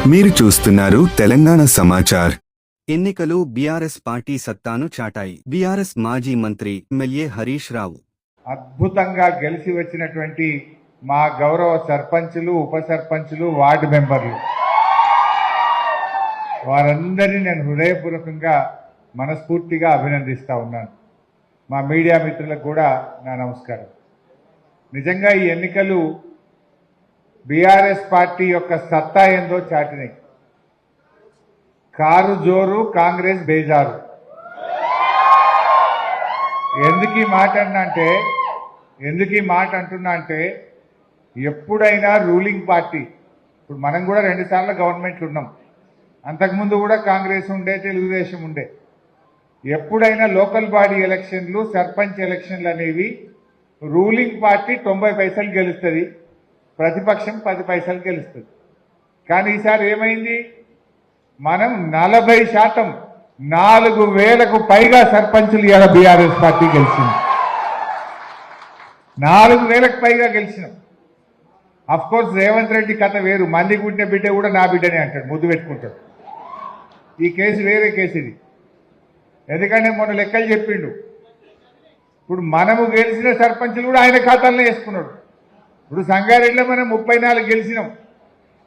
మీరు చూస్తున్నారు తెలంగాణ సమాచార్. ఎన్నికలు బీఆర్ఎస్ పార్టీ సత్తాను చాటాయి. బీఆర్ఎస్ మాజీ మంత్రి ఎమ్మెల్యే హరీష్ రావు అద్భుతంగా గెలిచి వచ్చినటువంటి మా గౌరవ సర్పంచులు, ఉప సర్పంచులు, వార్డు మెంబర్లు వారందరినీ నేను హృదయపూర్వకంగా మనస్ఫూర్తిగా అభినందిస్తా ఉన్నాను. మా మీడియా మిత్రులకు కూడా నా నమస్కారం. నిజంగా ఈ ఎన్నికలు బీఆర్ఎస్ పార్టీ యొక్క సత్తా ఏందో చాటినాయి. కారు జోరు, కాంగ్రెస్ బేజారు. ఎందుకు ఈ మాట అంటున్నా అంటే ఎప్పుడైనా రూలింగ్ పార్టీ, ఇప్పుడు మనం కూడా 2 సార్లు గవర్నమెంట్లు ఉన్నాం, అంతకుముందు కూడా కాంగ్రెస్ ఉండే, తెలుగుదేశం ఉండే. ఎప్పుడైనా లోకల్ బాడీ ఎలక్షన్లు, సర్పంచ్ ఎలక్షన్లు అనేవి రూలింగ్ పార్టీ 90 పైసలు గెలుస్తుంది, ప్రతిపక్షం 10 పైసలు గెలుస్తుంది. కానీ ఈసారి ఏమైంది, మనం 40%, 4,000కు పైగా సర్పంచులు ఇవాళ బీఆర్ఎస్ పార్టీ గెలిచింది. 4,000కు పైగా గెలిచినాం. అఫ్ కోర్స్ రేవంత్ రెడ్డి కథ వేరు, మంది పుట్టిన బిడ్డ కూడా నా బిడ్డనే అంటాడు, ముద్దు పెట్టుకుంటాడు. ఈ కేసు వేరే కేసు ఇది. ఎందుకంటే మొన్న లెక్కలు చెప్పిండు. ఇప్పుడు మనము గెలిచిన సర్పంచులు కూడా ఆయన ఖాతాల్లో వేసుకున్నాడు. ఇప్పుడు సంగారెడ్డిలో మనం 34 గెలిచినాం,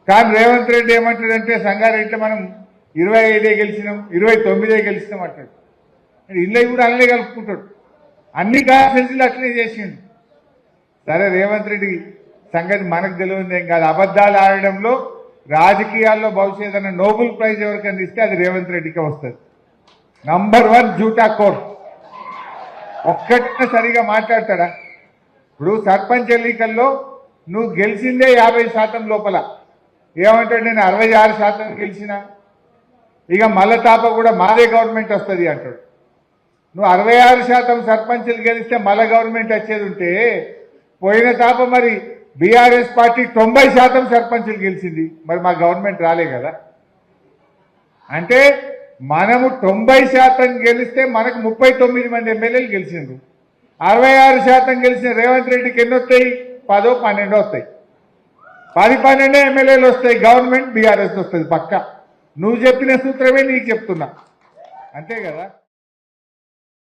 కానీ రేవంత్ రెడ్డి ఏమంటాడంటే సంగారెడ్డిలో మనం 25 గెలిచినాం, 29 గెలిచినాం అంటాడు. ఇల్లు కూడా అల్లే కలుపుకుంటాడు. అన్ని కాన్స్టిట్యూన్సీలు అట్లనే చేసిండు. సరే, రేవంత్ రెడ్డి సంగతి మనకు తెలియదు ఏం కాదు. అబద్ధాలు ఆడడంలో రాజకీయాల్లో భవిష్యత్ అన్న నోబెల్ ప్రైజ్ ఎవరికైనా ఇస్తే అది రేవంత్ రెడ్డికే వస్తుంది. నంబర్ 1 జూటా కోర్. ఒక్కటే సరిగా మాట్లాడతాడా? ఇప్పుడు సర్పంచ్ ఎన్నికల్లో నువ్వు గెలిచిందే 50% లోపల, ఏమంటాడు, నేను 66% గెలిచినా, ఇక మళ్ళా తాప కూడా మాదే గవర్నమెంట్ వస్తుంది అంటాడు. నువ్వు 66% సర్పంచులు గెలిస్తే మళ్ళా గవర్నమెంట్ వచ్చేది ఉంటే, పోయిన తాప మరి బీఆర్ఎస్ పార్టీ 90% సర్పంచులు గెలిచింది, మరి మా గవర్నమెంట్ రాలే కదా. అంటే మనము 90% గెలిస్తే మనకు 39 మంది ఎమ్మెల్యేలు గెలిచిండ్రు. 66% గెలిచిన రేవంత్ రెడ్డికి ఎన్ని వస్తాయి? 10, 12 వస్తాయి. 10, 12 ఎమ్మెల్యేలు వస్తాయి. గవర్నమెంట్ బీఆర్ఎస్ వస్తుంది పక్క. నువ్వు చెప్పిన సూత్రమే నీకు చెప్తున్నా, అంతే కదా.